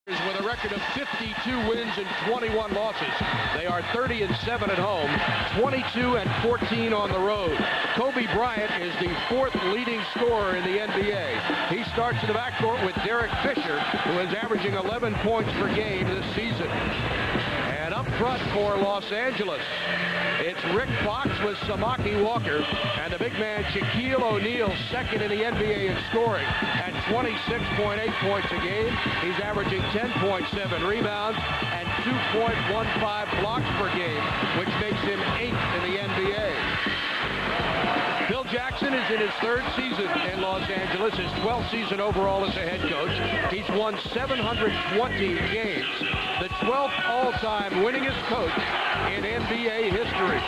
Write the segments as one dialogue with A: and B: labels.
A: With a record of 52 wins and 21 losses. They are 30-7 at home, 22-14 on the road. Kobe Bryant is the fourth leading scorer in the NBA. He starts in the backcourt with Derek Fisher, who is averaging 11 points per game this season. And up front for Los Angeles, it's Rick Fox with Samaki Walker, and the big man Shaquille O'Neal, second in the NBA in scoring at 26.8 points a game. He's averaging 10.7 rebounds and 2.15 blocks per game, which makes him 8th in the NBA. Phil Jackson is in his third season in Los Angeles, his 12th season overall as a head coach. He's won 720 games, the 12th all-time winningest coach in NBA history.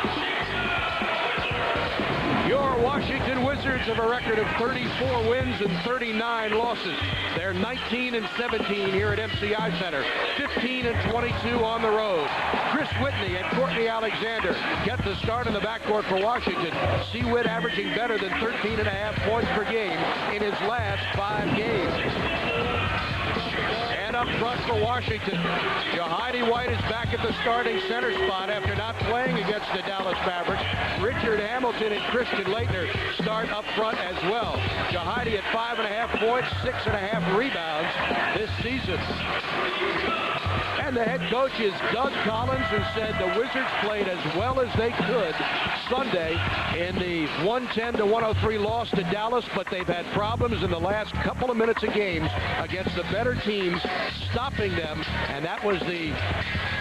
A: Your Washington Wizards have a record of 34 wins and 39 losses. They're 19-17 here at MCI Center, 15-22 on the road. Chris Whitney and Courtney Alexander get the start in the backcourt for Washington. Seawitt averaging better than 13.5 points per game in his last 5 games. And up front for Washington, Jahidi White is back at the starting center spot after not playing against the Dallas Mavericks. Richard Hamilton and Christian Laettner start up front as well. Jahidi at 5.5 points, 6.5 rebounds this season. And the head coach is Doug Collins, who said the Wizards played as well as they could Sunday in the 110-103 loss to Dallas, but they've had problems in the last couple of minutes of games against the better teams, stopping them, and that was the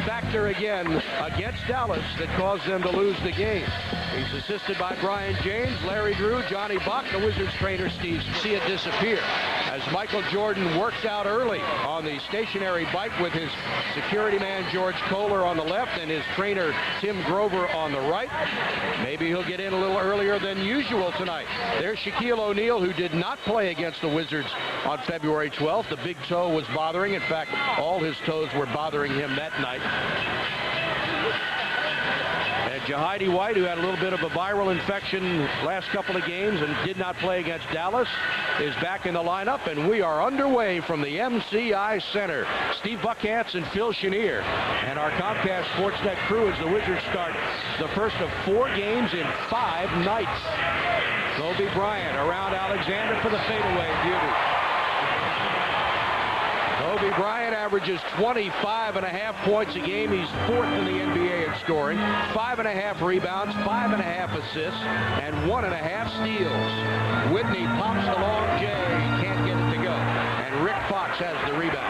A: factor again against Dallas that caused them to lose the game. He's assisted by Brian James, Larry Drew, Johnny Buck, the Wizards trainer Steve. See it disappear as Michael Jordan works out early on the stationary bike with his security man George Kohler on the left and his trainer Tim Grover on the right. Maybe he'll get in a little earlier than usual tonight. There's Shaquille O'Neal, who did not play against the Wizards on February 12th. The big toe was bothering. In fact, all his toes were bothering him that night. And Jahidi White, who had a little bit of a viral infection last couple of games and did not play against Dallas, is back in the lineup, and we are underway from the MCI Center. Steve Buckhantz and Phil Chenier and our Comcast SportsNet crew as the Wizards start the first of 4 games in 5 nights. Kobe Bryant around Alexander for the fadeaway beauty. Kobe Bryant averages 25.5 points a game. He's 4th in the NBA in scoring, 5.5 rebounds, 5.5 assists, and 1.5 steals. Whitney pops the long J, can't get it to go, and Rick Fox has the rebound.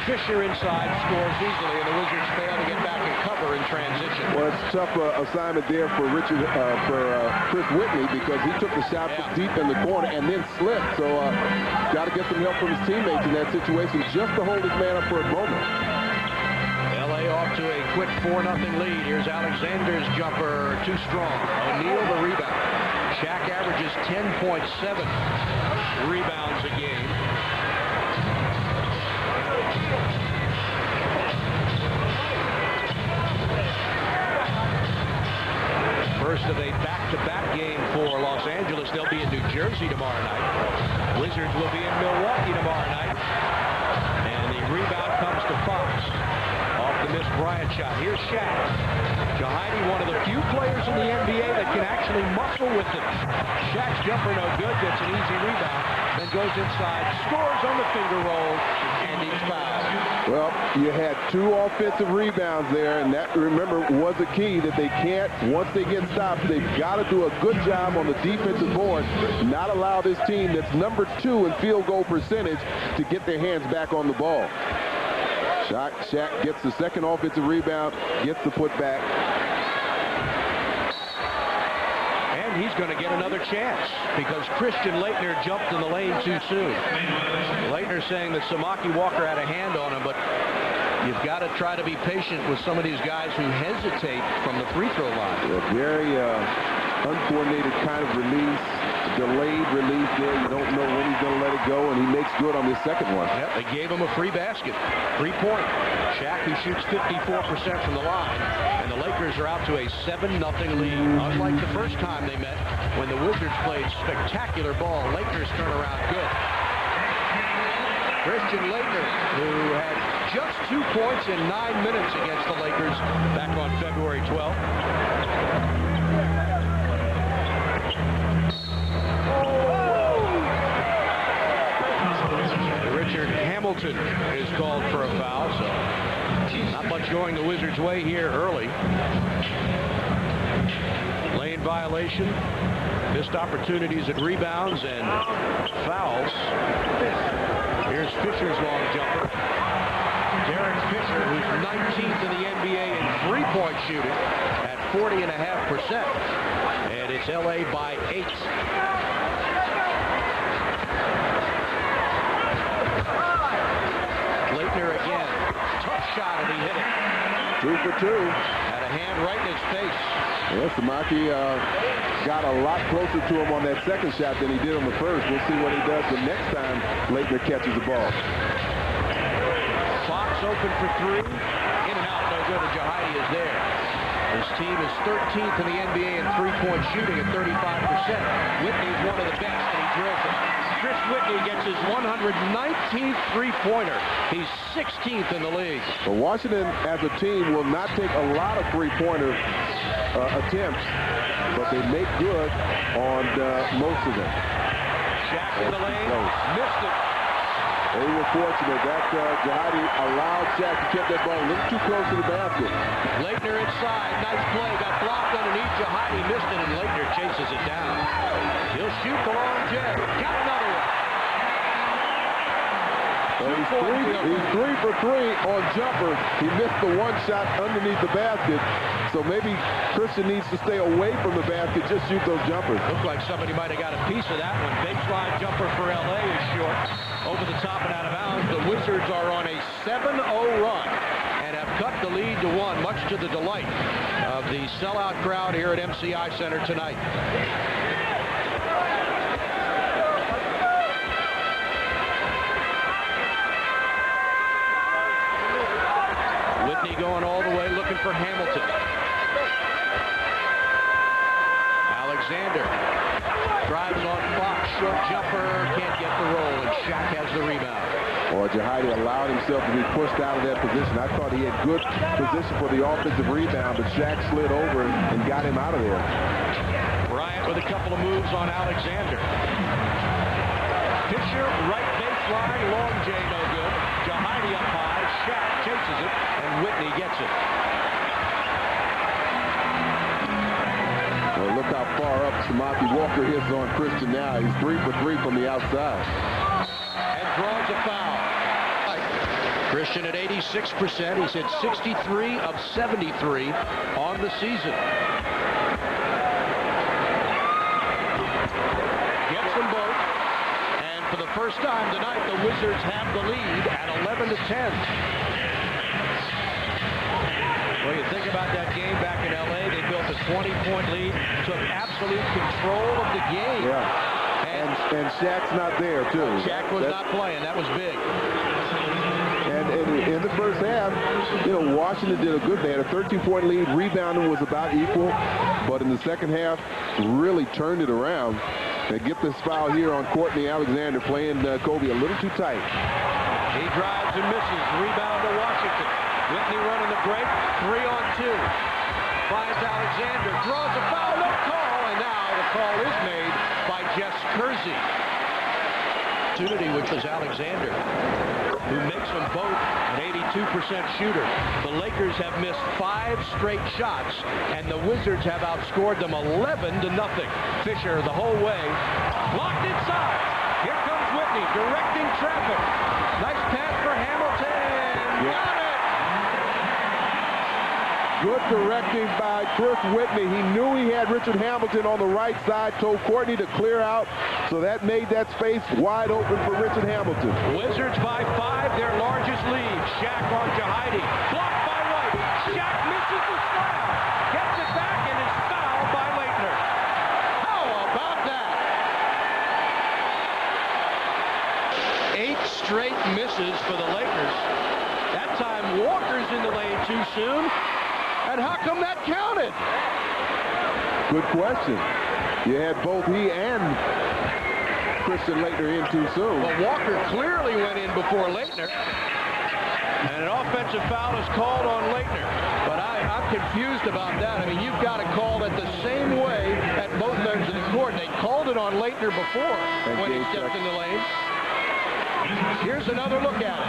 A: Fisher inside scores easily, and the Wizards fail to get back and cover in transition.
B: Well, it's a tough assignment there for Chris Whitney, because he took the shot deep in the corner and then slipped. So got to get some help from his teammates in that situation just to hold his man up for a moment.
A: LA off to a quick 4-0 lead. Here's Alexander's jumper, too strong. O'Neal the rebound. Shaq averages 10.7 rebounds a game. First of a back-to-back game for Los Angeles. They'll be in New Jersey tomorrow night. Wizards will be in Milwaukee tomorrow night. And the rebound comes to Fox. Off the missed Bryant shot. Here's Shaq. Jahidi, one of the few players in the NBA that can actually muscle with it. Shaq's jumper no good, gets an easy rebound, then goes inside, scores on the finger roll, and he's fouled.
B: Well, you had 2 offensive rebounds there, and that, remember, was the key, that they can't, once they get stopped, they've got to do a good job on the defensive board, not allow this team that's number 2 in field goal percentage to get their hands back on the ball. Shaq gets the second offensive rebound, gets the putback.
A: And he's going to get another chance because Christian Laettner jumped in the lane too soon. Laettner saying that Samaki Walker had a hand on him, but you've got to try to be patient with some of these guys who hesitate from the free throw line.
B: A very uncoordinated kind of release. Delayed release there. You don't know when he's going to let it go, and he makes good on this second one.
A: Yep, they gave him a free basket. 3-point. Shaq, who shoots 54% from the line, and the Lakers are out to a 7-0 lead. Unlike the first time they met, when the Wizards played spectacular ball, Lakers turn around good. Christian Laettner, who had just 2 points in 9 minutes against the Lakers back on February 12th. Richard Hamilton is called for a foul, so not much going the Wizards' way here early. Lane violation, missed opportunities at rebounds and fouls. Here's Fisher's long jumper. Derek Fisher, who's 19th in the NBA in three-point shooting at 40.5%. And it's LA by 8. Laettner again. Tough shot, and he hit it.
B: 2 for 2.
A: Had a hand right in his face.
B: Yeah, Samaki got a lot closer to him on that second shot than he did on the first. We'll see what he does the next time Laettner catches the ball.
A: Fox open for 3. In and out, no good. And Jahidi is there. His team is 13th in the NBA in three-point shooting at 35%. Whitney is one of the best, and he drills it. Chris Whitney gets his 119th three-pointer. He's 16th in the league.
B: But Washington, as a team, will not take a lot of three-pointer attempts, but they make good on most of them.
A: Shaq in the lane, missed it.
B: They were fortunate that Jahidi allowed Shaq to keep that ball a little too close to the basket.
A: Laettner inside, nice play, got blocked underneath. Jahidi missed it, and Laettner chases it down. He'll shoot the long jab. Got another one.
B: Well, he's 3 for 3 on jumpers. He missed the one shot underneath the basket. So maybe Christian needs to stay away from the basket, just shoot those jumpers.
A: Looked like somebody might have got a piece of that one. Baseline jumper for LA is short. Over the top and out of bounds. The Wizards are on a 7-0 run and have cut the lead to 1, much to the delight of the sellout crowd here at MCI Center tonight. Whitney going all the way, looking for Hamilton. Alexander drives on Fox, short jumper, can't get the roll, and Shaq has the rebound.
B: Or Jahidi allowed himself to be pushed out of that position. I thought he had good position for the offensive rebound, but Shaq slid over and got him out of there.
A: Bryant with a couple of moves on Alexander. Fisher, right baseline, long J, no good. Jahidi up high, Shaq chases it, and Whitney gets it.
B: Well, look how far up Samaki Walker hits on Christian now. He's 3 for 3 from the outside.
A: And draws a foul. Christian at 86%. He's hit 63 of 73 on the season. Gets them both. And for the first time tonight, the Wizards have the lead at 11-10. Well, you think about that game back in L.A., they built a 20-point lead, took absolute control of the game.
B: Yeah. And Shaq's not there, too.
A: Shaq was not playing. That was big.
B: And in the first half, you know, Washington did a good. They had a 13-point lead. Rebounding was about equal. But in the second half, really turned it around. They get this foul here on Courtney Alexander, playing Kobe a little too tight.
A: He drives and misses. Rebound to Washington. Whitney running the break. 3-on-2. Finds Alexander. Draws a foul. No call. And now the call is made by Jess Kersey. Which was Alexander, who makes them both an 82% shooter. The Lakers have missed 5 straight shots, and the Wizards have outscored them 11-0. Fisher the whole way. Blocked inside. Here comes Whitney, directing traffic. Nice pass for Hamilton.
B: Yeah.
A: Got it!
B: Good directing by Chris Whitney. He knew he had Richard Hamilton on the right side, told Courtney to clear out, so that made that space wide open for Richard Hamilton.
A: Wizards by 5, their largest lead. Shaq on Jahidi. Blocked by White. Shaq misses the slam. Gets it back and is fouled by Laettner. How about that? 8 straight misses for the Lakers. That time Walker's in the lane too soon. And how come that counted?
B: Good question. You had both he and Christian Laettner in too soon.
A: Well, Walker clearly went in before Laettner. And an offensive foul is called on Laettner. But I'm confused about that. I mean, you've got to call it the same way at both ends of the court. They called it on Laettner before when he stepped in the lane. Here's another look at it.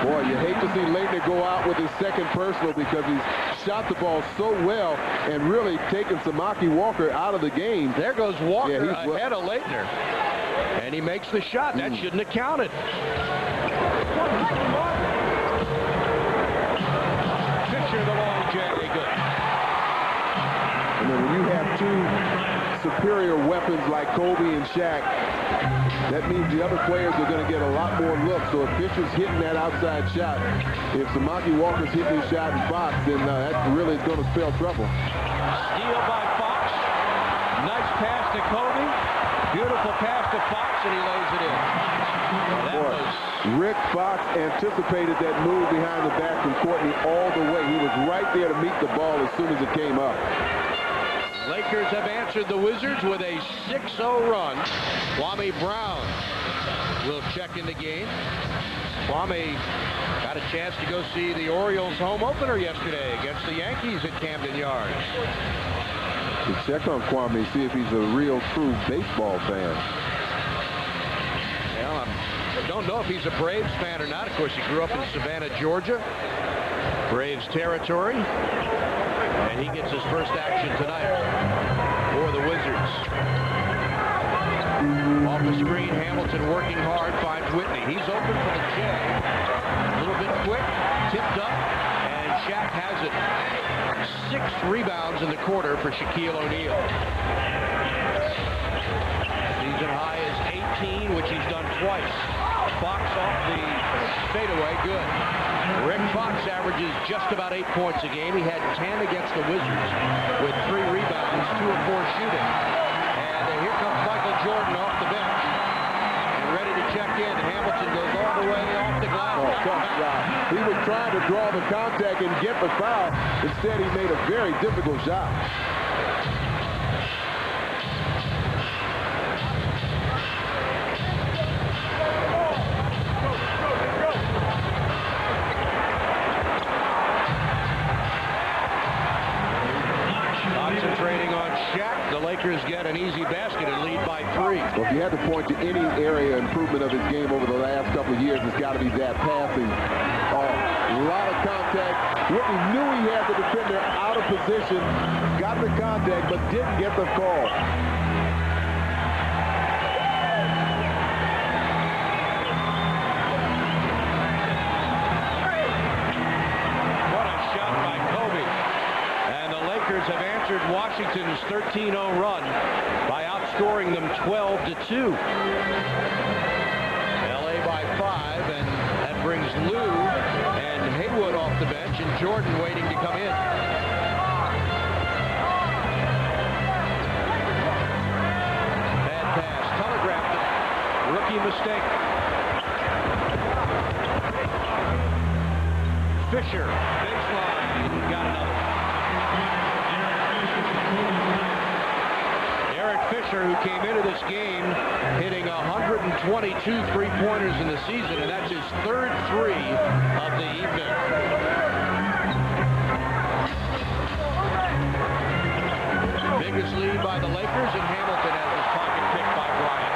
B: Boy, you hate to see Laettner go out with his second personal because he's shot the ball so well and really taken Samaki Walker out of the game.
A: There goes Walker ahead of Laettner. And he makes the shot. That shouldn't have counted. Fisher, the long J, good.
B: And then when you have two superior weapons like Kobe and Shaq, that means the other players are going to get a lot more looks. So if Fisher's hitting that outside shot, if Samaki Walker's hitting his shot in Fox, then that really is going to spell trouble.
A: Steal by Fox. Nice pass to Kobe. Beautiful pass to Fox, and he lays it in.
B: Rick Fox anticipated that move behind the back from Courtney all the way. He was right there to meet the ball as soon as it came up.
A: Lakers have answered the Wizards with a 6-0 run. Kwame Brown will check in the game. Kwame got a chance to go see the Orioles home opener yesterday against the Yankees at Camden Yards.
B: To check on Kwame, see if he's a real true baseball fan.
A: Well, I don't know if he's a Braves fan or not. Of course, he grew up in Savannah, Georgia, Braves territory. And he gets his first action tonight for the Wizards. Off the screen, Hamilton working hard, finds Whitney. He's open for the J. A little bit quick, tipped up, and Shaq has it. 6 rebounds in the quarter for Shaquille O'Neal. Season high is 18, which he's done twice. Fox off the fadeaway, good. Rick Fox averages just about 8 points a game. He had 10 against the Wizards with 3 rebounds, 2 of 4 shooting. And here comes Michael Jordan off the bench and ready to check in. Hamilton goes all the way off the glass.
B: Oh, tough shot. He was trying to draw the contact and get the foul. Instead, he made a very difficult shot.
A: Concentrating on Shaq. The Lakers get an easy basket and lead by 3.
B: Well, if you had to point to any area of improvement of his game over the last couple of years, it's got to be that passing. A lot of contact. Whitney knew he had the defender out of position, got the contact, but didn't get the call.
A: What a shot by Kobe. And the Lakers have answered Washington's 13-0 run by outscoring them 12-2. LA by 5, and that brings Lou and Haywood off the bench, and Jordan waiting to come in. Bad pass, telegraphed it. Rookie mistake. Fisher, baseline, got another. Eric Fisher, who came into this game hitting 122 three-pointers in the season, and that's his 3rd 3 of the evening. Biggest lead by the Lakers, and Hamilton has his pocket picked by Bryant.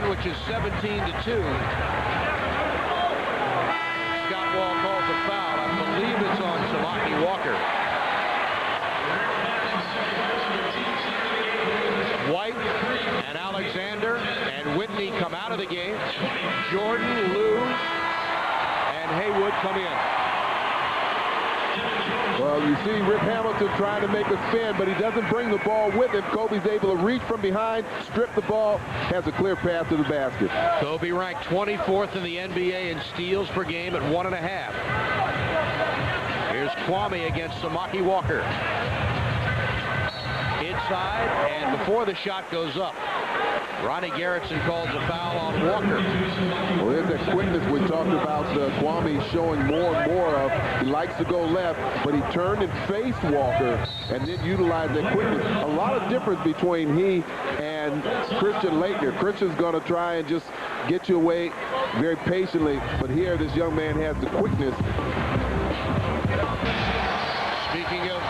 A: Which is 17-2. Scott Wall calls a foul. I believe it's on Samaki Walker. White and Alexander and Whitney come out of the game. Jordan, Lou, and Haywood come in.
B: Well, you see Rick Hamilton trying to make a spin, but he doesn't bring the ball with him. Kobe's able to reach from behind, strip the ball, has a clear path to the basket.
A: Kobe ranked 24th in the NBA in steals per game at 1.5. Here's Kwame against Samaki Walker. Inside, and before the shot goes up, Ronnie Garrettson calls a foul on Walker.
B: Well, there's that quickness we talked about Kwame showing more and more of. He likes to go left, but he turned and faced Walker and then utilized that quickness. A lot of difference between he and Christian Laettner. Christian's going to try and just get you away very patiently, but here this young man has the quickness.
A: Speaking of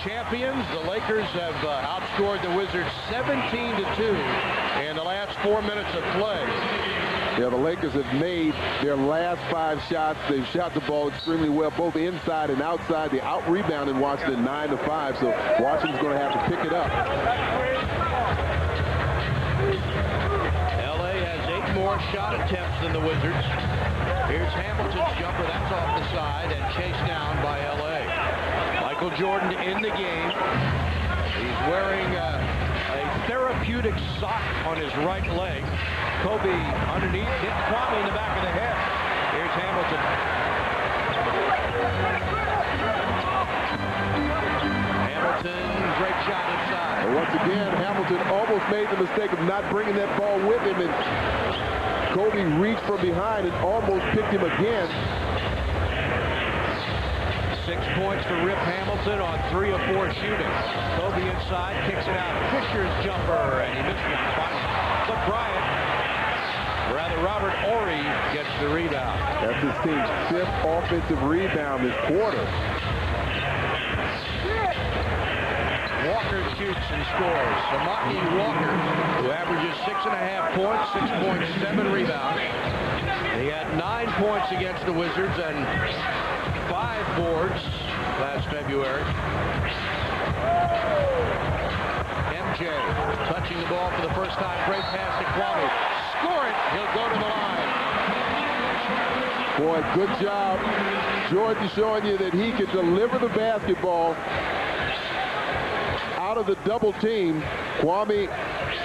A: champions, the Lakers have outscored the Wizards 17-2 in the last 4 minutes of play.
B: Yeah, the Lakers have made their last 5 shots. They've shot the ball extremely well, both inside and outside. They out-rebounded Washington 9-5, so Washington's going to have to pick it up.
A: LA has 8 more shot attempts than the Wizards. Here's Hamilton's jumper. That's off the side and chased down by LA. Michael Jordan in the game. He's wearing a therapeutic sock on his right leg. Kobe underneath, hit Kwame in the back of the head. Here's Hamilton. Hamilton, great shot inside.
B: And once again, Hamilton almost made the mistake of not bringing that ball with him, and Kobe reached from behind and almost picked him again.
A: 6 points for Rip Hamilton on 3 of 4 shooting. Kobe inside, kicks it out. Fisher's jumper, and he missed it. But Robert Horry gets the rebound.
B: That's his team's 5th offensive rebound this quarter.
A: Walker shoots and scores. Samaki Walker, who averages 6.5 points, 6.7 rebounds. He had 9 points against the Wizards and 5 boards last February. MJ touching the ball for the first time. Great pass to Kwame. Score it. He'll go to the line.
B: Boy, good job. Jordan showing you that he can deliver the basketball out of the double team. Kwame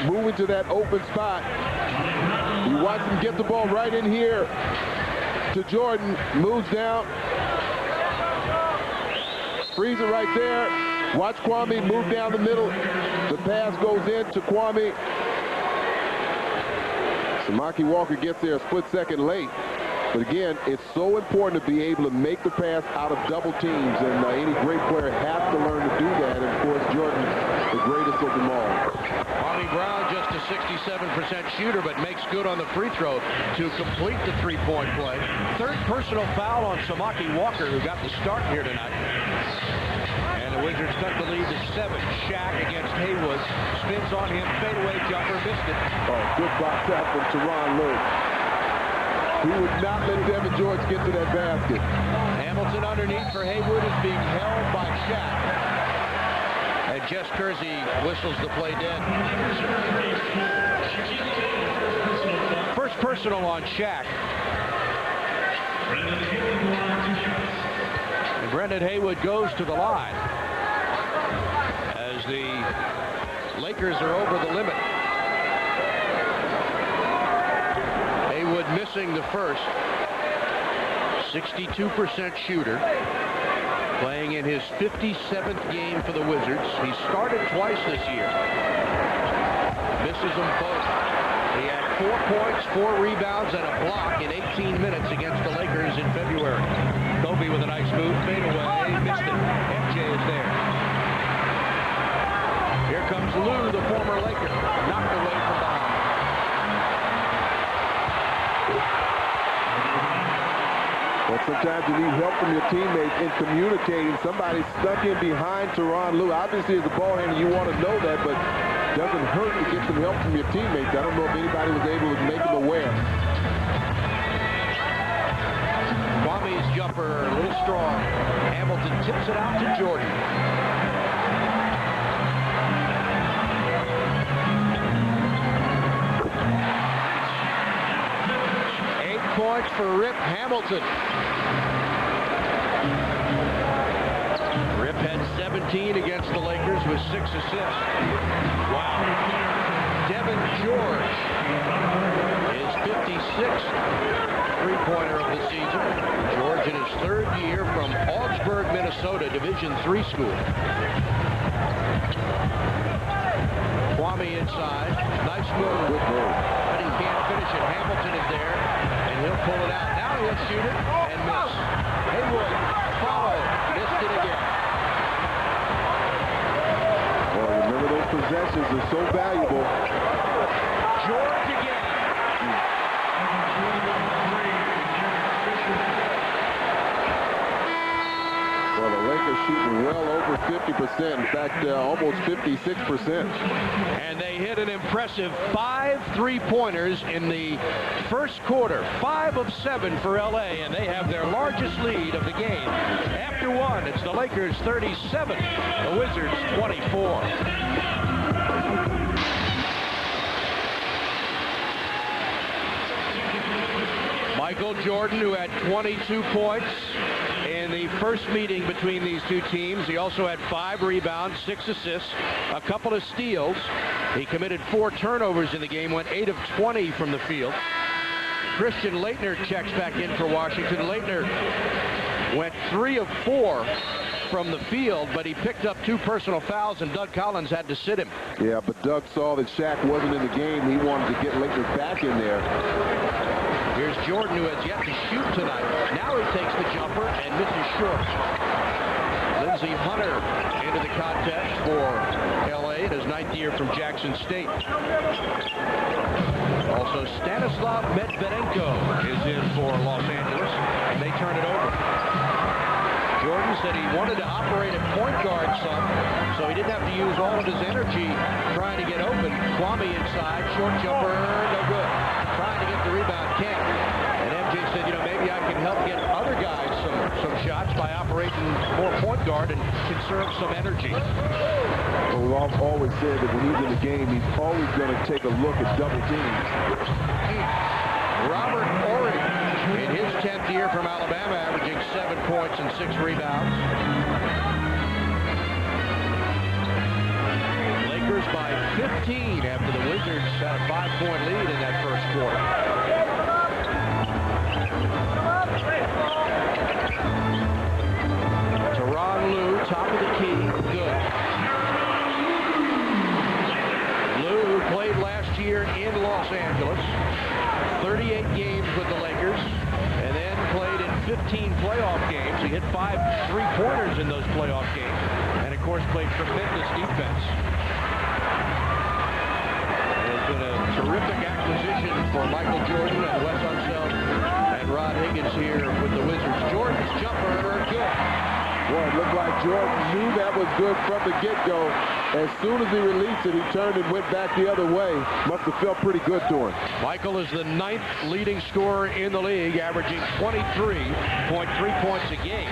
B: moving to that open spot. You watch him get the ball right in here to Jordan. Moves down. Freeze it right there. Watch Kwame move down the middle. The pass goes in to Kwame. Samaki Walker gets there a split second late. But again, it's so important to be able to make the pass out of double teams, and any great player has to learn to do that. And of course, Jordan, the greatest of them all.
A: Kwame Brown just a 67% shooter, but makes good on the free throw to complete the three-point play. 3rd personal foul on Samaki Walker, who got the start here tonight. And the Wizards cut the lead to 7. Shaq against Haywood. Spins on him, fadeaway jumper, missed it.
B: Oh, good box out from Tyronn Lue. He would not let Devin George get to that basket.
A: Hamilton underneath for Haywood is being held by Shaq. And Jess Kersey whistles the play dead. First personal on Shaq. And Brendan Haywood goes to the line as the Lakers are over the limit. Haywood missing the first. 62% shooter. Playing in his 57th game for the Wizards. He started twice this year. Misses them both. He had 4 points, 4 rebounds, and a block in 18 minutes against the Lakers in February. Kobe with a nice move. Fade away. Missed it. MJ is there. Here comes Lue, the former Laker. Knocked away from behind.
B: But sometimes you need help from your teammates in communicating. Somebody stuck in behind Tyronn Lue. Obviously, as a ball handler, you want to know that, but it doesn't hurt to get some help from your teammates. I don't know if anybody was able to make them aware.
A: Kwame's jumper, a little strong. Hamilton tips it out to Jordan. Points for Rip Hamilton. Rip had 17 against the Lakers with 6 assists. Wow. Devin George is 56th three-pointer of the season. George in his 3rd year from Augsburg, Minnesota, Division III school. Kwame inside. Nice move.
B: Good move.
A: But he can't finish it. Hamilton is there, and he'll pull it out. Now he'll shoot it and miss. Haywood followed. Missed it again.
B: Well, remember those possessions are so valuable.
A: George again.
B: Well, the Lakers shooting well over 50%. In fact, almost 56%.
A: And they hit an impressive 5 3-pointers in the first quarter. 5 of 7 for LA, and they have their largest lead of the game. After one, it's the Lakers 37, the Wizards 24. Michael Jordan, who had 22 points in the first meeting between these two teams. He also had 5 rebounds, 6 assists, a couple of steals. He committed 4 turnovers in the game, went 8 of 20 from the field. Christian Laettner checks back in for Washington. Laettner went 3 of 4 from the field, but he picked up 2 personal fouls, and Doug Collins had to sit him.
B: Yeah, but Doug saw that Shaq wasn't in the game. He wanted to get Laettner back in there.
A: Here's Jordan, who has yet to shoot tonight. Now he takes the jumper and misses short. Lindsey Hunter into the contest for LA in his 9th year from Jackson State. Also, Stanislav Medvedenko is in for Los Angeles, and they turn it over. Jordan said he wanted to operate at point guard some, so he didn't have to use all of his energy trying to get open. Kwame inside, short jumper, no good. Trying to get the rebound, can't. And MJ said, you know, maybe I can help get other guys some shots by operating more point guard and conserve some energy.
B: Well, we've always said that when he's in the game, he's always going to take a look at double teams.
A: Robert Horry in his 10th year from Alabama, averaging 7 points and 6 rebounds. Lakers by 15 after the Wizards had a 5-point lead in that first quarter. Tyronn Lue, top of the key, good. Lue, who played last year in Los Angeles, 38 games with the Lakers, and then played in 15 playoff games. He hit 5 3-pointers in those playoff games, and of course played tremendous defense. It has been a terrific acquisition for Michael Jordan and Wes Unseld and Rod Higgins here with the Wizards. Jordan's jumper, good.
B: Boy, it looked like Jordan knew that was good from the get-go. As soon as he released it, he turned and went back the other way. Must have felt pretty good to him.
A: Michael is the 9th leading scorer in the league, averaging 23.3 points a game.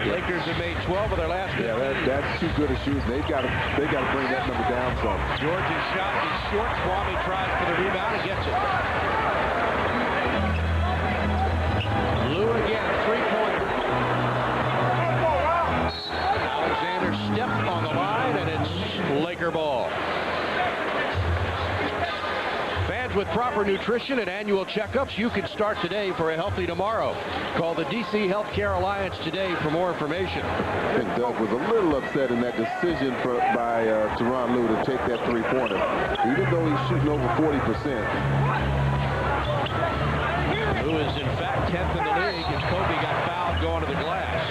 A: The Lakers have made 12 of their last 15.
B: Yeah, that's too good a shoot. They got to bring that number down some.
A: George's shot is short. Kwame tries for the rebound and gets it. Lue again, 3-pointer. Alexander stepped on the line, and it's Laker ball. Fans with proper nutrition and annual checkups, you can start today for a healthy tomorrow. Call the DC Healthcare Alliance today for more information.
B: I think Doug was a little upset in that decision by Tyronn Lue to take that 3-pointer, even though he's shooting over 40%.
A: Lue is in fact 10th in the league as Kobe got fouled going to the glass.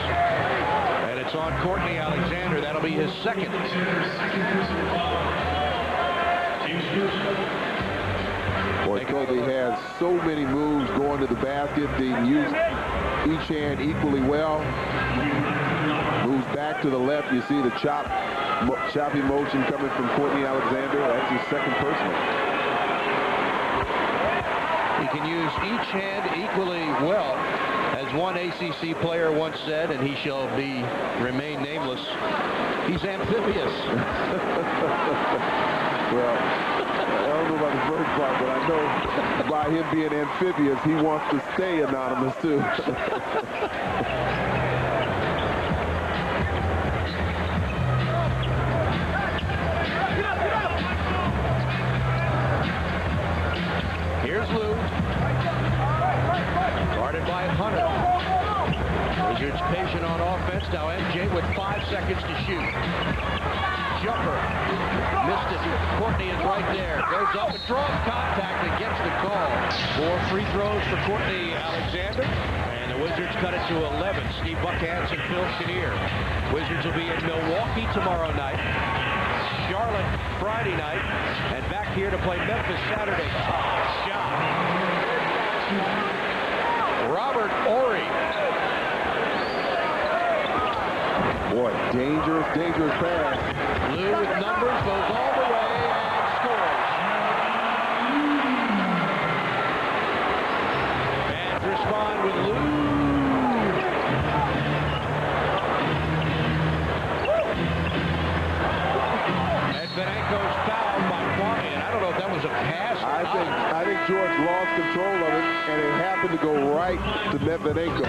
A: And it's on Courtney Alexander. That'll be his 2nd.
B: Boy, Kobe has so many moves going to the basket. They use each hand equally well. Moves back to the left. You see the choppy motion coming from Courtney Alexander. That's his 2nd personal.
A: He can use each hand equally well. As one ACC player once said, and he shall remain nameless, he's amphibious.
B: Well, I don't know about the first part, but I know by him being amphibious, he wants to stay anonymous too.
A: Here's Lue. Guarded by Hunter. Wizards patient on offense. Now MJ with 5 seconds to shoot. jumper. Missed it. Courtney is right there. Goes up and draws contact and gets the call.
C: 4 free throws for Courtney Alexander. And the Wizards cut it to 11. Steve Buckhands and Phil Kinnear. Wizards will be in Milwaukee tomorrow night. Charlotte Friday night. And back here to play Memphis Saturday. Tough shot.
A: Robert Horry.
B: Boy, dangerous pass.
A: Lou with numbers, goes all the way and scores.
C: Fans respond with Lou. Medvedev's fouled by Kwame, and I don't know if that was a pass or not.
B: I think George lost control of it, and it happened to go right to Medvedev.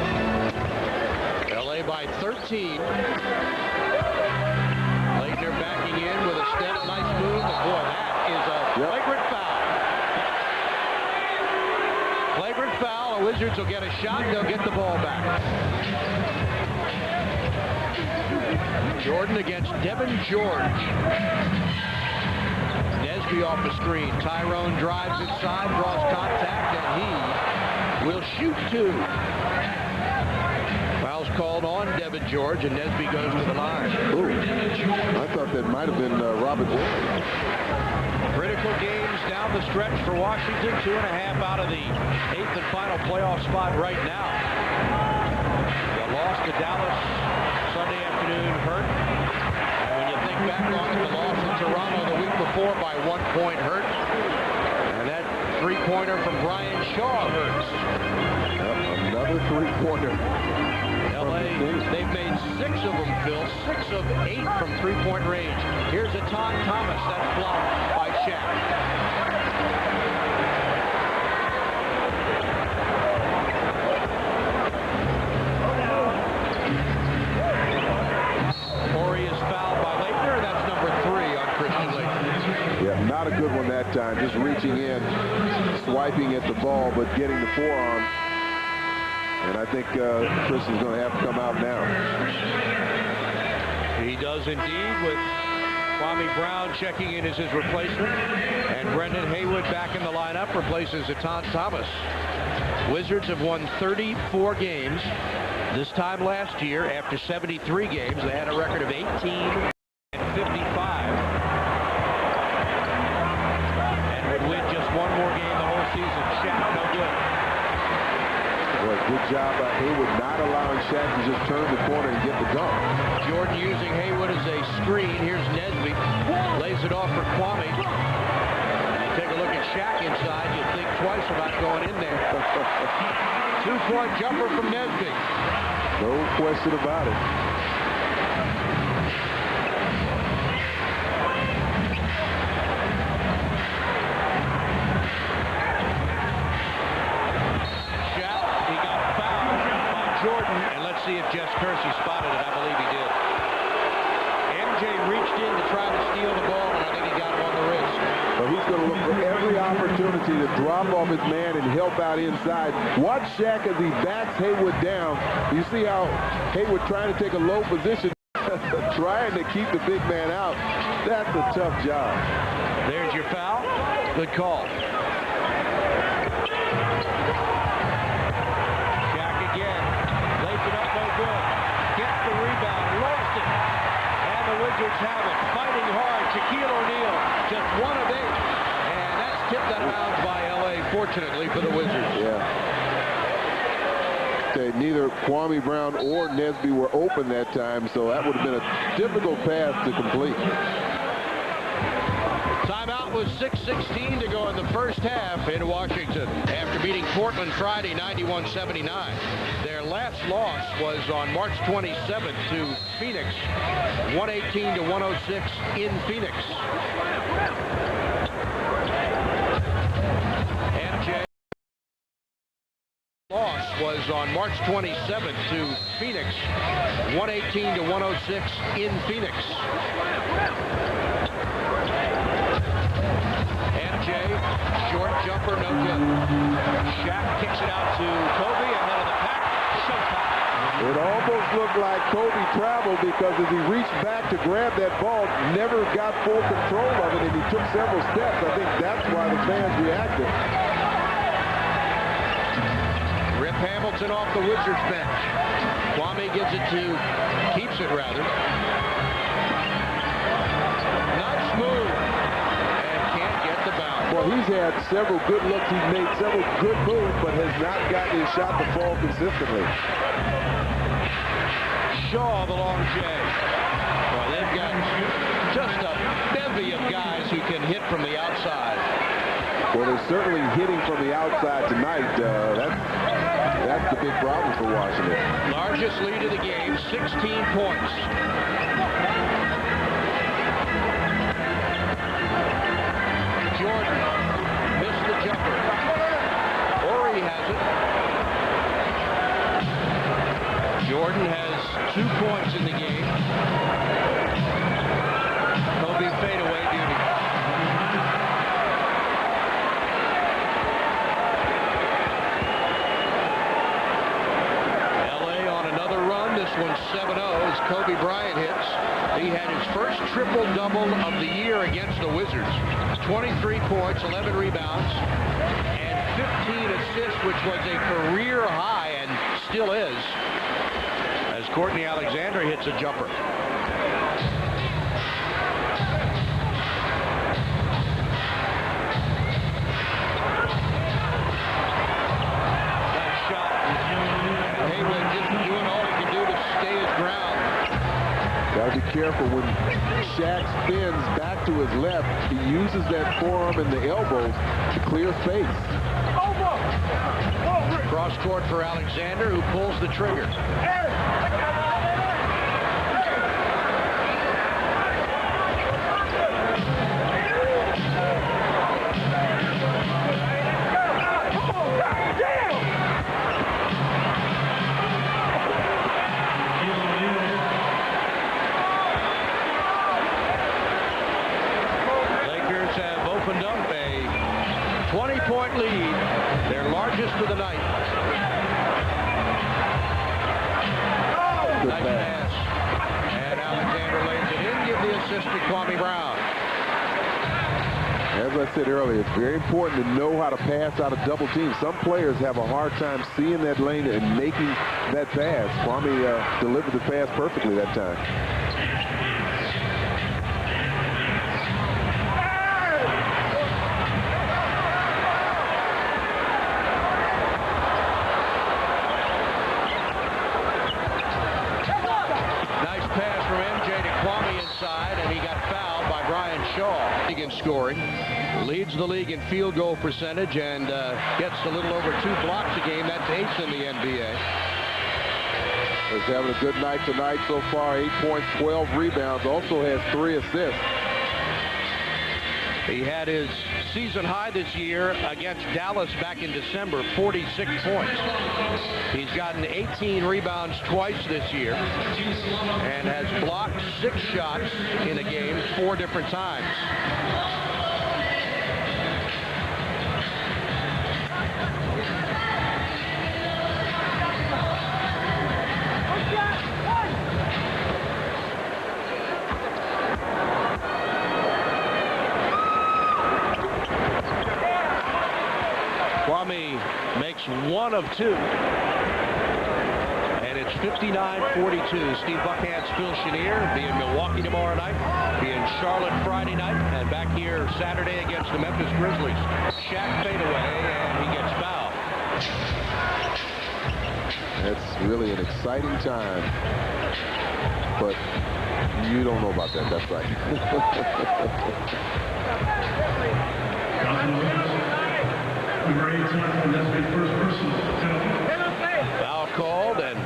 A: LA by 13. Leitner backing in with a step. Nice move. But boy, that is a flagrant foul. Flagrant foul. The Wizards will get a shot. They'll get the ball back. Jordan against Devin George. Nesby off the screen. Tyrone drives inside, draws contact, and he will shoot 2. Foul's called on Devin George, and Nesby goes to the line.
B: Ooh, I thought that might have been Robert Horry.
C: Critical games down the stretch for Washington. 2.5 out of the 8th and final playoff spot right now. The loss to Dallas Sunday afternoon hurt. And when you think back on the loss in Toronto the week before by 1 point hurt. And that 3-pointer from Brian Shaw hurts.
B: Another 3-pointer.
C: LA, they've made 6 of them, Phil. 6 of 8 from 3-point range. Here's a Todd Thomas. That's blocked by Shaq. Horry is fouled by Leitner. That's number 3 on Christian Leitner.
B: Yeah, not a good one that time. Just reaching in, swiping at the ball, but getting the forearm. And I think Chris is going to have to come out now.
C: He does indeed, with Kwame Brown checking in as his replacement. And Brendan Haywood back in the lineup replaces Etan Thomas. Wizards have won 34 games. This time last year, after 73 games, they had a record of 18 and 55. And would win just 1 more game the whole season. Shaq, no good.
B: Boy, good job by Haywood not allowing Shaq to just turn the corner and get the dunk.
A: Jordan using Haywood as a screen. Here's Nesby. Lays it off for Kwame. You take a look at Shaq inside, you think twice about going in there. 2-point jumper from Nesby.
B: No question about it.
C: Jordan, and let's see if Jess Kersey spotted it. I believe he did. MJ reached in to try to steal the ball, and I think he got him on the wrist.
B: But he's going to look for every opportunity to drop off his man and help out inside. Watch Shaq as he backs Haywood down. You see how Haywood trying to take a low position, trying to keep the big man out. That's a tough job.
C: There's your foul. Good call. Wizards have it, fighting hard. Shaquille O'Neal, just 1 of 8. And that's tipped out of bounds by LA, fortunately for the Wizards.
B: Yeah. Okay, neither Kwame Brown or Nesby were open that time, so that would have been a difficult pass to complete.
A: Timeout with 6:16 to go in the first half in Washington after beating Portland Friday 91-79. Their last loss was on March 27th to Phoenix, 118-106 in Phoenix. MJ loss was on March 27th to Phoenix, 118-106 in Phoenix. Short jumper, no good. Shaq kicks it out to Kobe, and then in the pack, showtime.
B: It almost almost looked like Kobe traveled because as he reached back to grab that ball, never got full control of it, and he took several steps. I think that's why the fans reacted.
A: Rip Hamilton off the Wizards bench. Kwame gives it to, keeps it rather. Nice move. And can't get the bounce.
B: Well, he's had several good looks. He's made several good moves, but has not gotten his shot to fall consistently.
A: Shaw, the long J. Well, they've got just a bevy of guys who can hit from the outside.
B: Well, they're certainly hitting from the outside tonight. That's the big problem for Washington.
A: Largest lead of the game, 16 points. Jordan missed the jumper. Ori has it. Jordan has 2 points in the game. Kobe fadeaway duty. This one's 7-0 as Kobe Bryant hits. He had his first triple-double of the year against the Wizards. 23 points, 11 rebounds, and 15 assists, which was a career high and still is, as Courtney Alexander hits a jumper. Nice shot. And Haywood just doing all he can do to stay his ground.
B: Got to be careful when Shaq spins back to his left. He uses that forearm and the elbow to clear space.
A: Cross court for Alexander, who pulls the trigger. Lead, their largest of the night.
B: Good
A: Nice pass. And Alexander lays it in, give the assist to Kwame Brown.
B: As I said earlier, it's very important to know how to pass out of double teams. Some players have a hard time seeing that lane and making that pass. Kwame delivered the pass perfectly that time.
A: Scoring, leads the league in field goal percentage, and gets a little over 2 blocks a game. That's 8th in the NBA.
B: He's having a good night tonight so far. 8 points, 12 rebounds. Also has 3 assists.
A: He had his season high this year against Dallas back in December, 46 points. He's gotten 18 rebounds twice this year and has blocked 6 shots in a game 4 different times. Kwame makes 1 of 2. And it's 59-42. Steve Buckhantz, Phil Chenier, be in Milwaukee tomorrow night, be in Charlotte Friday night, and back here Saturday against the Memphis Grizzlies. Shaq fadeaway, and he gets fouled.
B: That's really an exciting time. But you don't know about that. That's right.
A: Foul called, and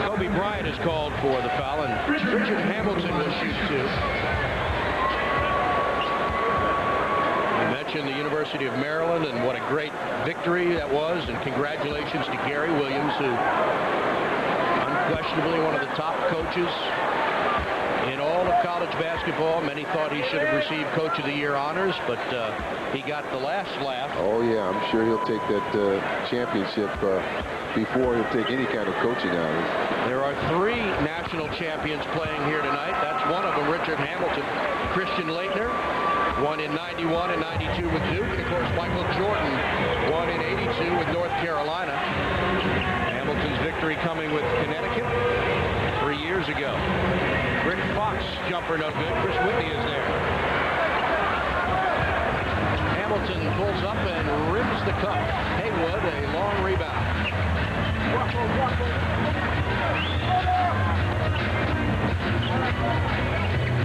A: Kobe Bryant is called for the foul, and Richard Hamilton will shoot 2. We mentioned the University of Maryland and what a great victory that was, and congratulations to Gary Williams, who unquestionably one of the top coaches in all of college
C: college basketball. Many thought he should have received Coach of the Year honors, but he got the last laugh.
B: Oh, yeah, I'm sure he'll take that championship before he'll take any kind of coaching honors.
C: There are 3 national champions playing here tonight. That's one of them, Richard Hamilton. Christian Laettner won in 91 and 92 with Duke. And, of course, Michael Jordan won in 82 with North Carolina. Hamilton's victory coming with Connecticut 3 years ago. Rick Fox, jumper no good. Chris Whitney is there. Hamilton pulls up and rims the cup. Haywood, a long rebound.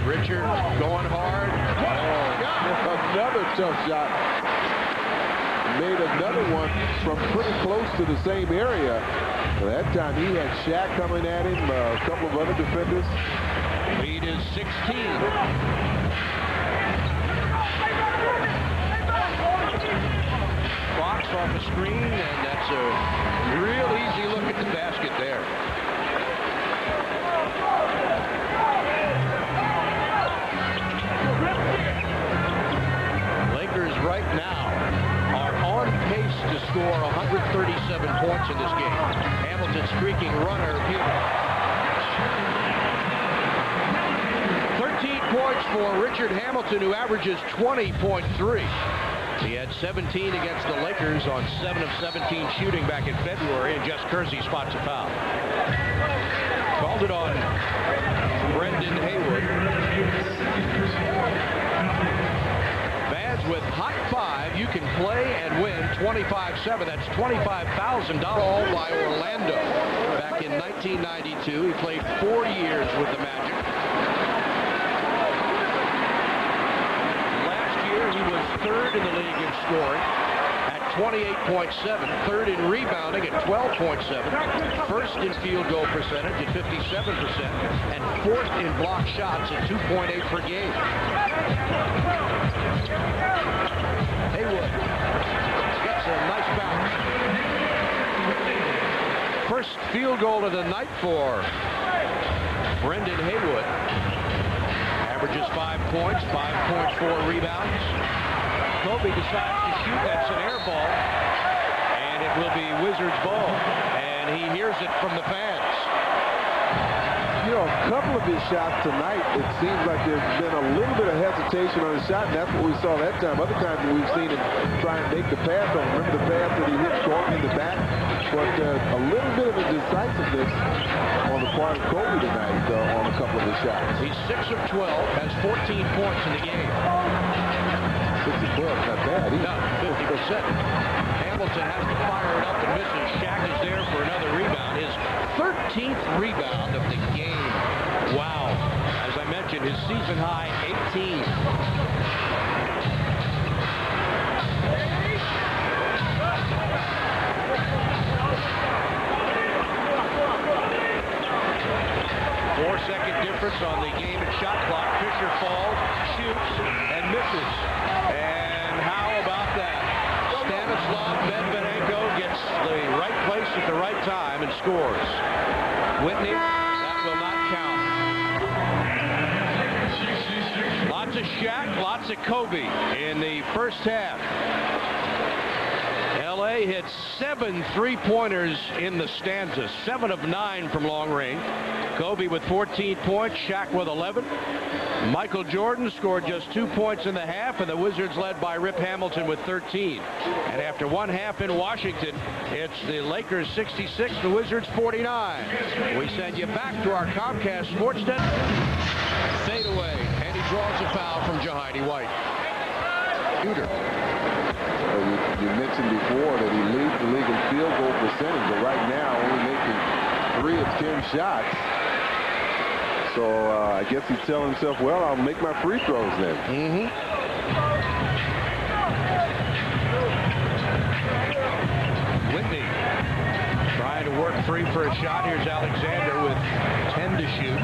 C: Richard going hard.
B: Oh, another tough shot. Made another one from pretty close to the same area. That time he had Shaq coming at him, a couple of other defenders.
C: Lead is 16. Fox off the screen, and that's a real easy look at the basket there. Lakers right now are on pace to score 137 points in this game. Hamilton streaking runner here. 13 points for Richard Hamilton, who averages 20.3. He had 17 against the Lakers on 7 of 17 shooting back in February, and Just Kersey spots a foul. Called it on Brendan Haywood. Fans with Hot 5, you can play and win 25-7. That's $25,000 all by Orlando. Back in 1992, he played 4 years with the Magic. He was 3rd in the league in scoring at 28.7, 3rd in rebounding at 12.7, 1st in field goal percentage at 57%, and 4th in block shots at 2.8 per game. Haywood gets a nice bounce. First field goal of the night for Brendan Haywood. Averages 5 points, 5.4 rebounds. Kobe decides to shoot. That's an air ball, and it will be Wizards ball. And he hears it from the fans.
B: You know, a couple of his shots tonight, it seems like there's been a little bit of hesitation on his shot, and that's what we saw that time. Other times we've seen him try and make the pass on. Remember the pass that he hit Gordon in the back? But a little bit of a decisiveness on the part of Kobe tonight on a couple of his shots.
C: He's 6 of 12, has 14 points in the game.
B: 6 of 12, not bad either.
C: No, 50%. Hamilton has to fire it up and misses. Shaq is there for another rebound. His 13th rebound of the game. Wow. As I mentioned, his season high 18. Four-second difference on the game and shot clock. Fisher falls, shoots, and misses. And how about that? Stanislav Medvedenko gets the right place at the right time and scores. Whitney, that will not count. Lots of Shaq, lots of Kobe in the first half. LA hit 7 3-pointers in the stanza, 7 of 9 from long range. Kobe with 14 points, Shaq with 11. Michael Jordan scored just 2 points in the half, and the Wizards led by Rip Hamilton with 13. And after one half in Washington, it's the Lakers 66, the Wizards 49. We send you back to our Comcast SportsNet. Fade away, and he draws a foul from Jahidi White. Shooter.
B: You mentioned before that he leads the league in field goal percentage, but right now only making 3 of 10 shots. So I guess he's telling himself, well, I'll make my free throws then.
C: Whitney trying to work free for a shot. Here's Alexander with 10 to shoot.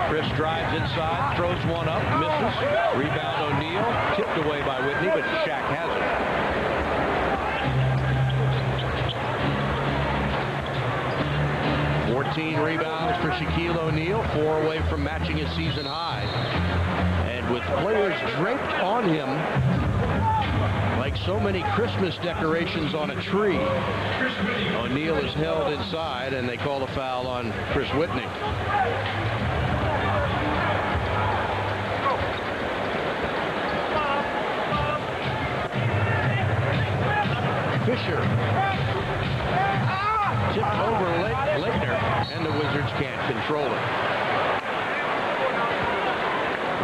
C: Chris drives inside, throws one up, misses. Rebound O'Neal, tipped away by Whitney, but Shaq has it. 14 rebounds for Shaquille O'Neal,
A: 4 away from matching his season high. And with players draped on him like so many Christmas decorations on a tree, O'Neal is held inside, and they call the foul on Chris Whitney. Fisher tipped over Leitner, and the Wizards can't control it.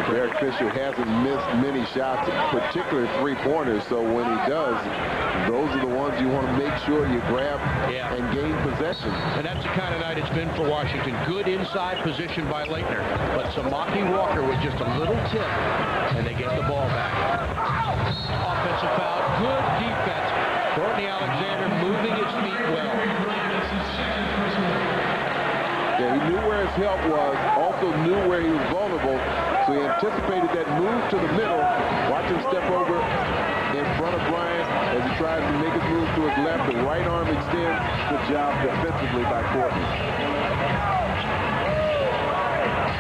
B: Derek Fisher hasn't missed many shots, particularly three-pointers, so when he does, those are the ones you want to make sure you grab and gain possession.
A: And that's the kind of night it's been for Washington. Good inside position by Leitner, but Samaki Walker with just a little tip, and they get the ball back. Offensive foul, good defense. Courtney Alexander moving his feet well.
B: Yeah, he knew where his help was, also knew where he was vulnerable, so he anticipated that move to the middle. Watch him step over in front of Bryant as he tries to make his move to his left. The right arm extends. Good job defensively by Courtney.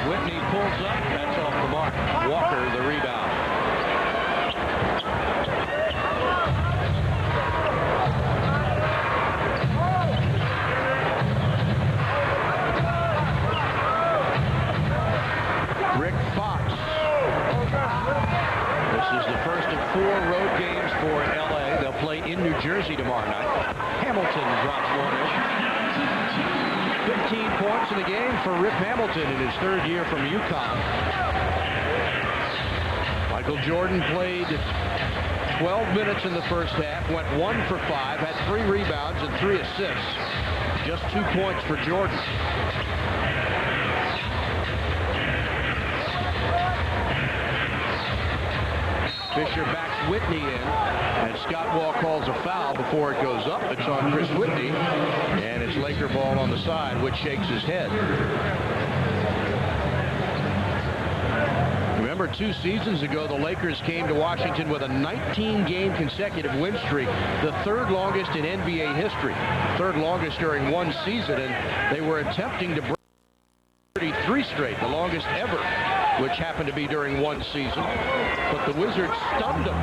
A: Whitney pulls up. That's off the mark. Walker, the rebound. Four road games for LA. They'll play in New Jersey tomorrow night. Hamilton drops one. 15 points in the game for Rip Hamilton in his third year from UConn. Michael Jordan played 12 minutes in the first half, went 1 for 5, had 3 rebounds and 3 assists. Just 2 points for Jordan. Fisher backs Whitney in, and Scott Wall calls a foul before it goes up. It's on Chris Whitney, and it's Laker ball on the side, which shakes his head. Remember, 2 seasons ago, the Lakers came to Washington with a 19-game consecutive win streak, the 3rd longest in NBA history, 3rd longest during one season, and they were attempting to break 33 straight, the longest ever, which happened to be during one season, but the Wizards stunned them.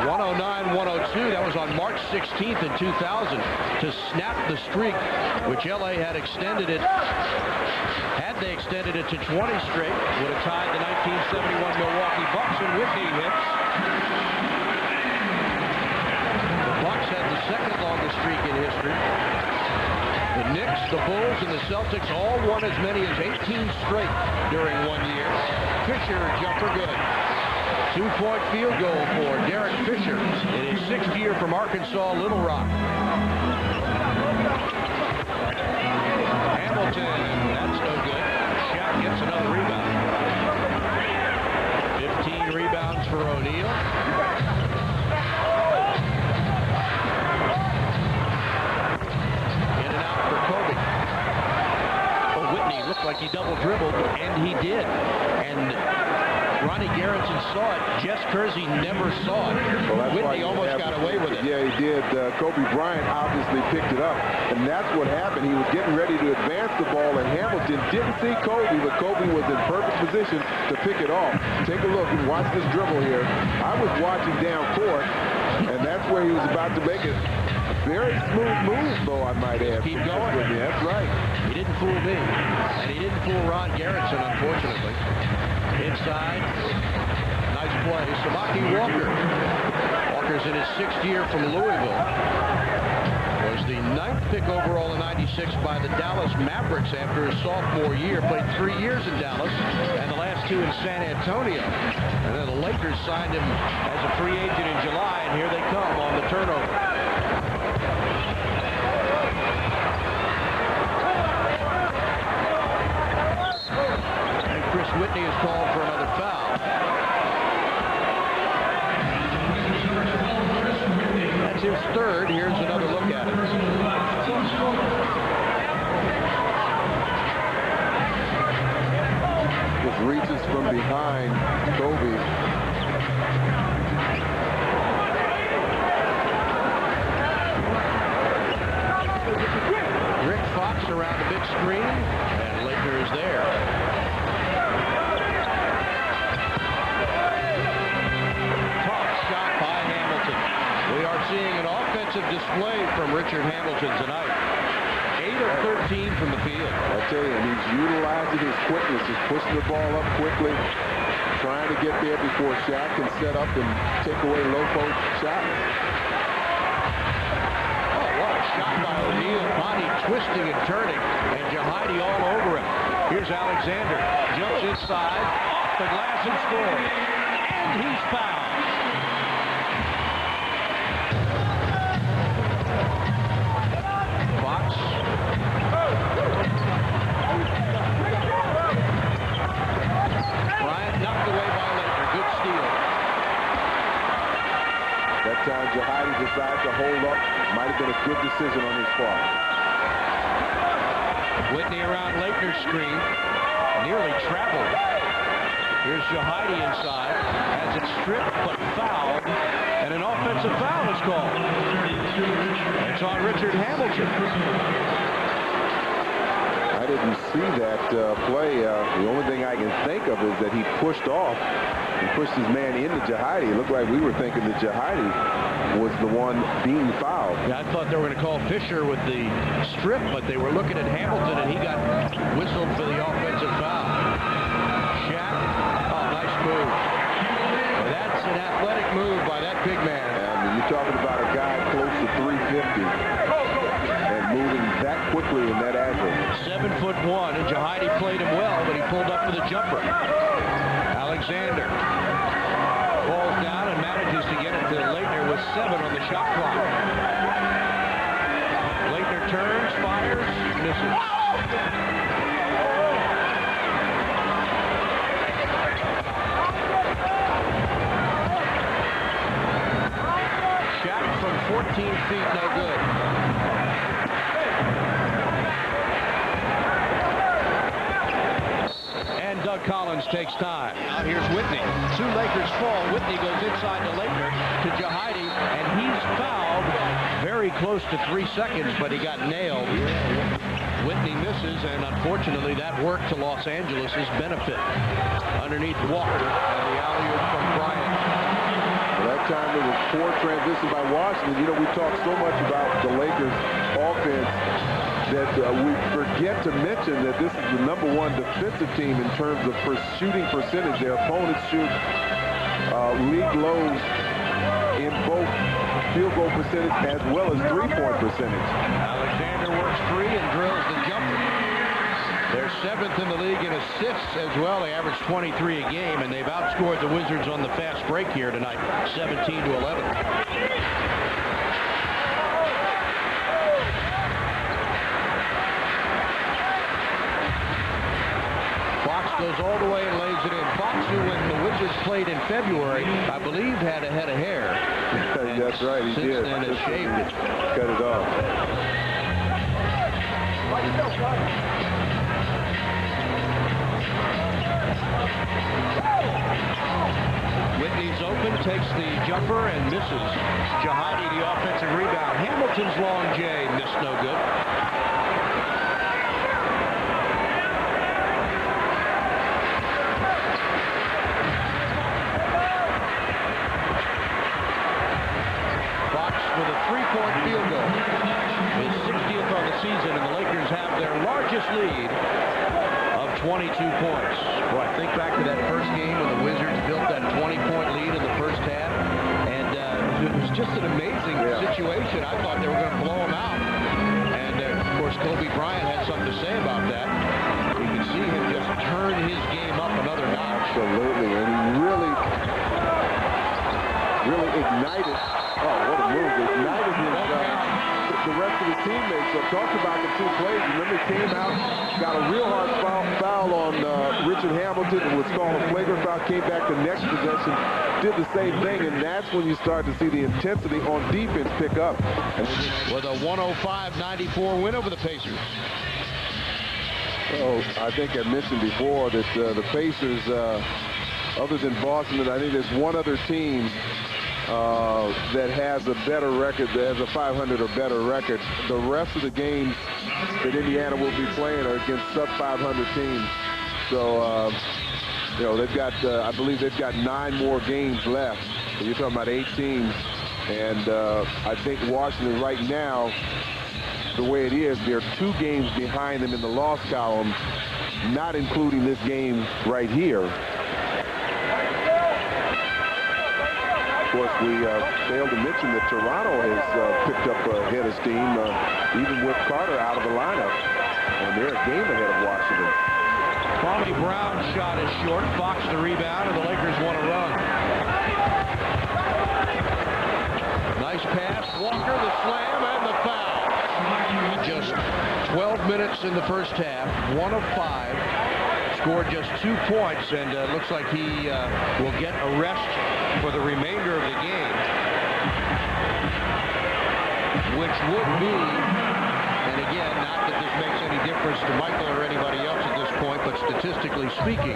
A: 109-102, that was on March 16th in 2000, to snap the streak, which LA had extended it. Had they extended it to 20 straight, would have tied the 1971 Milwaukee Bucks, and Whitney hits. The Bucks had the 2nd longest streak in history. The Knicks, the Bulls, and the Celtics all won as many as 18 straight during one year. Fisher, jumper good. 2-point field goal for Derek Fisher in his 6th year from Arkansas, Little Rock. Hamilton, that's no good. Shaq gets another rebound. 15 rebounds for O'Neal. Looked like he double dribbled, and he did. And Ronnie Garrison saw it. Jess Kersey never saw it. Well, Whitney almost got away with it.
B: Yeah, he did. Kobe Bryant obviously picked it up, and that's what happened. He was getting ready to advance the ball, and Hamilton didn't see Kobe, but Kobe was in perfect position to pick it off. Take a look and watch this dribble here. I was watching down court, and that's where he was about to make it. Very smooth move, though, I might add.
A: Keep going.
B: That's right.
A: He didn't fool me, and he didn't fool Ron Garrison, unfortunately. Inside, nice play. Samaki Walker. Walker's in his 6th year from Louisville. Was the 9th pick overall in '96 by the Dallas Mavericks after his sophomore year. Played 3 years in Dallas, and the last 2 in San Antonio. And then the Lakers signed him as a free agent in July, and here they come on the turnover. Chris Whitney is called for another foul. That's his 3rd. Here's another look at it.
B: Just reaches from behind Kobe.
C: screen, and Laker is there. Tough shot by Hamilton. We are seeing an offensive display from Richard Hamilton tonight. 8 of 13 from the field.
B: I tell you, he's utilizing his quickness. He's pushing the ball up quickly, trying to get there before Shaq can set up and take away low post shots.
C: Oh, what a shot by O'Neal. Body twisting and turning, and Jahidi all over him. Here's Alexander. Jumps inside, off the glass and scores. And he's fouled.
B: Time Jahidi decides to hold up. Might have been a good decision on his part.
C: Whitney around Laettner's screen. Nearly traveled. Here's Jahidi inside. Has it stripped but fouled. And an offensive foul is called. It's on Richard Hamilton.
B: I didn't see that play. The only thing I can think of is that he pushed off and pushed his man into Jahidi. It looked like we were thinking that Jahidi was the one being fouled.
C: Yeah, I thought they were going to call Fisher with the strip, but they were looking at Hamilton, and he got whistled for the offensive foul. Shaq, oh, nice move. Well, that's an athletic move by that big man.
B: And you're talking about a guy close to 350 and moving that quickly in that angle.
C: 7'1", and Jahidi played him well, but he pulled up for the jumper. Alexander falls down and manages to get it to Laettner with 7 on the shot clock. Laettner turns, fires, misses. Shot from 14 feet, no good. Doug Collins takes time. Now here's Whitney. 2 Lakers fall. Whitney goes inside to Laettner, to Jahidi, and he's fouled very close to 3 seconds, but he got nailed. Whitney misses, and unfortunately that worked to Los Angeles' benefit. Underneath Walker, and the alley-oop from Bryant.
B: Well, that time it was poor transition by Washington. You know, we talk so much about the Lakers offense that we forget to mention that this is the #1 defensive team in terms of shooting percentage. Their opponents shoot league lows in both field goal percentage as well as three-point percentage.
C: Alexander works free and drills the jumper. They're 7th in the league in assists as well. They average 23 a game, and they've outscored the Wizards on the fast break here tonight, 17-11. Goes all the way and lays it in. Fox, who when the Wizards played in February, I believe had a head of hair.
B: That's right, he did.
C: Since then has shaved it.
B: Cut it off.
C: Whitney's open, takes the jumper and misses. Jahidi the offensive rebound. Hamilton's long J missed, no good. With a 3-point field goal. His 60th on the season, and the Lakers have their largest lead of 22 points. Boy, I think back to that first game when the Wizards built that 20-point lead in the first half, and it was just an amazing situation. I thought they were going to blow them out. And, of course, Kobe Bryant had something to say about that. You can see him just turn his game up another notch.
B: Absolutely, and he really ignited. Oh, what a move. Ignited the rest of his teammates. So talked about the 2 plays. Remember, he came out, got a real hard foul on Richard Hamilton. It was called a flagrant foul. Came back the next possession, did the same thing, and that's when you start to see the intensity on defense pick up.
C: With a 105-94 win over the Pacers.
B: So I think I mentioned before that the Pacers, other than Boston, I think there's one other team that has a better record, that has a 500 or better record. The rest of the games that Indiana will be playing are against sub-500 teams. So, you know, they've got, I believe they've got 9 more games left. So you're talking about 8 teams. And I think Washington right now, the way it is, they're 2 games behind them in the loss column, not including this game right here. Of course, we failed to mention that Toronto has picked up a head of steam, even with Carter out of the lineup. And they're a game ahead of Washington.
C: Kwame Brown's shot is short. Fox the rebound, and the Lakers want to run. Nice pass. Walker, the slam, and the foul. Just 12 minutes in the first half. 1 of 5. Scored just 2 points, and looks like he will get a rest for the remainder of the game, which would be, and again, not that this makes any difference to Michael or anybody else at this point, but statistically speaking,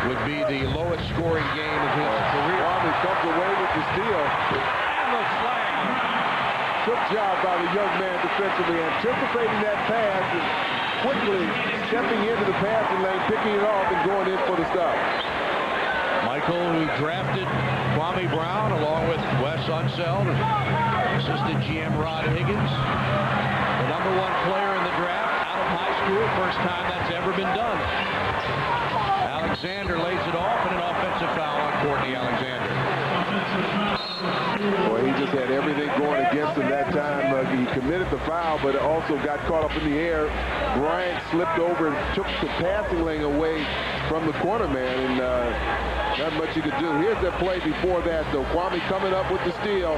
C: would be the lowest scoring game of his career.
B: Kwame comes away with the steal.
C: And the slam.
B: Good job by the young man defensively, anticipating that pass and quickly stepping into the passing lane, picking it off and going in for the stop.
C: Michael, who drafted Kwame Brown along with Wes Unseld, assistant GM Rod Higgins, the #1 player in the draft out of high school, first time that's ever been done. Alexander lays it off, and an offensive foul on Courtney Alexander.
B: Boy, he just had everything going against him that time. He committed the foul, but also got caught up in the air. Bryant slipped over and took the passing lane away from the corner man, and not much you could do. Here's the play before that, though. Kwame coming up with the steal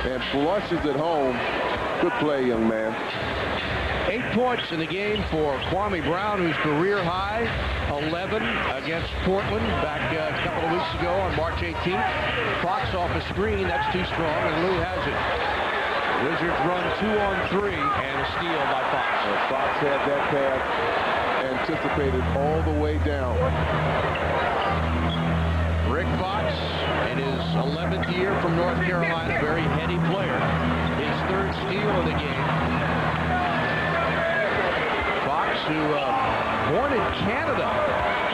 B: and flushes it home. Good play, young man.
C: 8 points in the game for Kwame Brown, whose career high, 11 against Portland back a couple of weeks ago on March 18th. Fox off a screen, that's too strong, and Lou has it. Wizards run 2 on 3, and a steal by Fox.
B: Fox had that pass anticipated all the way down.
C: Rick Fox, in his 11th year from North Carolina, very heady player. His 3rd steal of the game. Fox, who born in Canada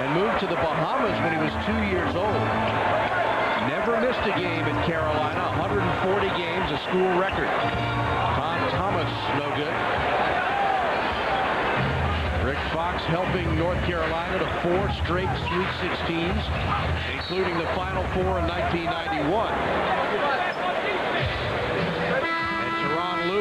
C: and moved to the Bahamas when he was 2 years old. Never missed a game in Carolina, 140 games, a school record. Tom Thomas, no good. Rick Fox helping North Carolina to 4 straight Sweet 16s, including the Final Four in 1991.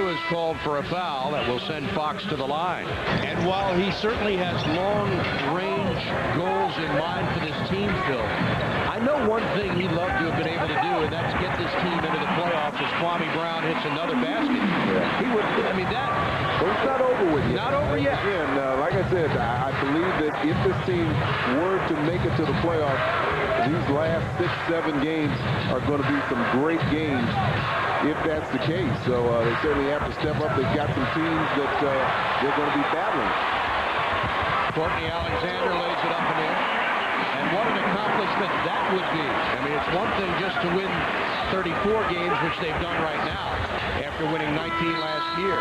C: Is called for a foul that will send Fox to the line. And while he certainly has long-range goals in mind for this team, Phil, I know one thing he'd love to have been able to do, and that's get this team into the playoffs as Kwame Brown hits another basket.
B: Yeah.
C: He would, I mean, that...
B: Well, it's not over with yet.
C: Not over yet.
B: Again, like I said, I believe that if this team were to make it to the playoffs, these last 6-7 games are going to be some great games, if that's the case. So they certainly have to step up. They've got some teams that they're going to be battling.
C: Courtney Alexander lays it up and in. And what an accomplishment that would be. I mean, it's one thing just to win 34 games, which they've done right now, after winning 19 last year.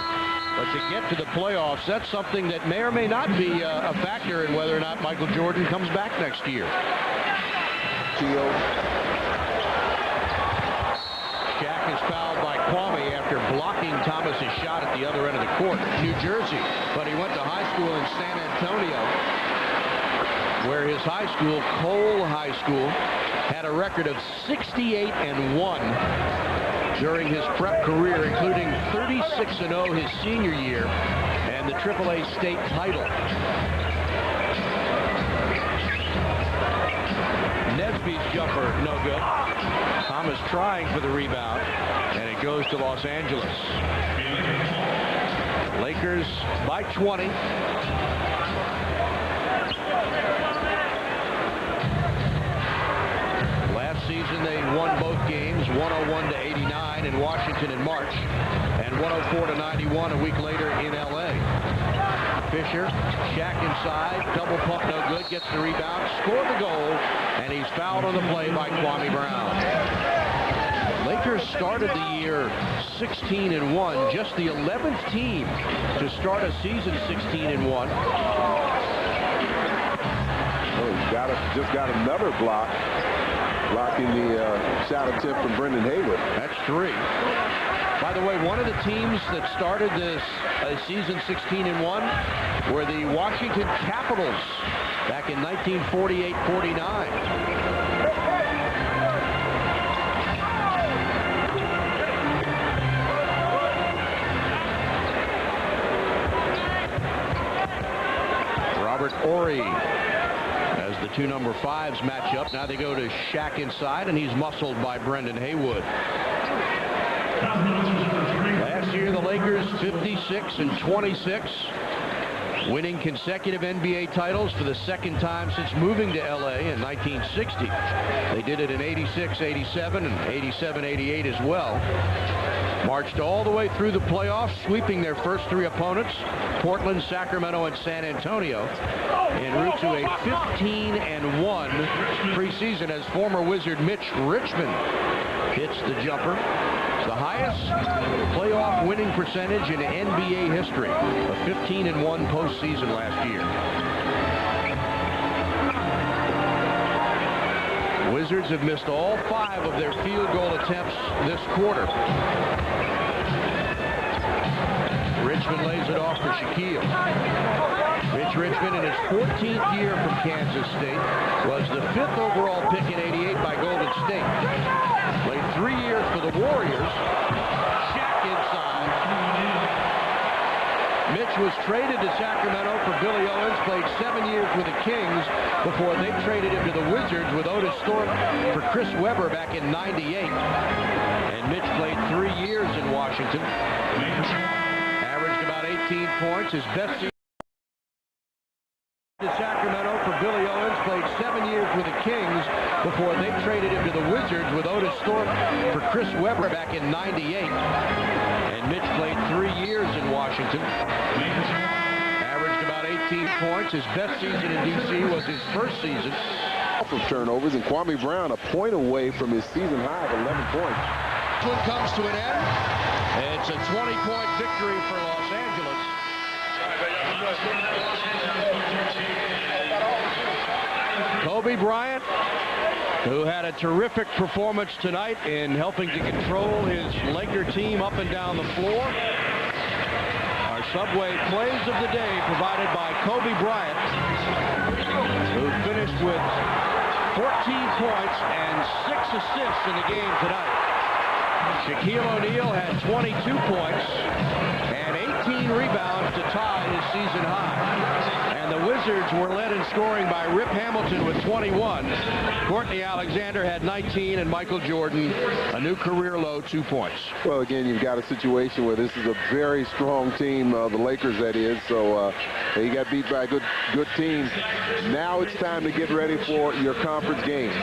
C: But to get to the playoffs, that's something that may or may not be a factor in whether or not Michael Jordan comes back next year. Shaq is fouled by Kwame after blocking Thomas's shot at the other end of the court. New Jersey, but he went to high school in San Antonio, where his high school, Cole High School, had a record of 68-1 during his prep career, including 36-0 his senior year and the AAA state title. Nesby's jumper, no good. Thomas trying for the rebound, and it goes to Los Angeles. Lakers by 20. Last season they won both games, 101-89 in Washington in March, and 104-91 a week later in LA. Fisher, Shaq inside, double pump, no good, gets the rebound, scored the goal, and he's fouled on the play by Kwame Brown.
A: Lakers started the year 16-1, just the 11th team to start a season 16-1.
B: Oh, just got another block, blocking the shot attempt from Brendan Haywood.
A: That's 3. By the way, one of the teams that started this season 16-1 were the Washington Capitals back in 1948-49. Robert Horry as the 2 number 5s match up. Now they go to Shaq inside, and he's muscled by Brendan Haywood. Last year, the Lakers 56-26, winning consecutive NBA titles for the second time since moving to LA in 1960. They did it in 86-87 and 87-88 as well. Marched all the way through the playoffs, sweeping their first 3 opponents, Portland, Sacramento, and San Antonio, en route to a 15-1 preseason as former Wizard Mitch Richmond hits the jumper. It's the highest playoff winning percentage in NBA history, a 15-1 postseason last year. Wizards have missed all 5 of their field goal attempts this quarter. Richmond lays it off for Shaquille. Rich Richmond, in his 14th year from Kansas State, was the 5th overall pick in '88 by Golden State. Played 3 years for the Warriors. Shaq inside. Mitch was traded to Sacramento for Billy Owens, played 7 years with the Kings before they traded him to the Wizards with Otis Thorpe for Chris Webber back in '98. And Mitch played 3 years in Washington. Averaged about 18 points. His best season to Sacramento for Billy Owens, played 7 years with the Kings before they traded him to the Wizards with Otis Thorpe for Chris Webber back in '98. And Mitch played 3 years in Washington. Averaged about 18 points. His best season in D.C. was his first season.
B: From turnovers, and Kwame Brown a point away from his season high of 11 points.
A: This one comes to an end. It's a 20-point victory for Los Angeles. Kobe Bryant, who had a terrific performance tonight in helping to control his Laker team up and down the floor. Our Subway plays of the day provided by Kobe Bryant, who finished with 14 points and 6 assists in the game tonight. Shaquille O'Neal had 22 points and 18 rebounds to tie his season high. And the Wizards were led in scoring by Rip Hamilton with 21. Courtney Alexander had 19, and Michael Jordan, a new career low, 2 points.
B: Well, again, you've got a situation where this is a very strong team, the Lakers that is, so he got beat by a good team. Now it's time to get ready for your conference games.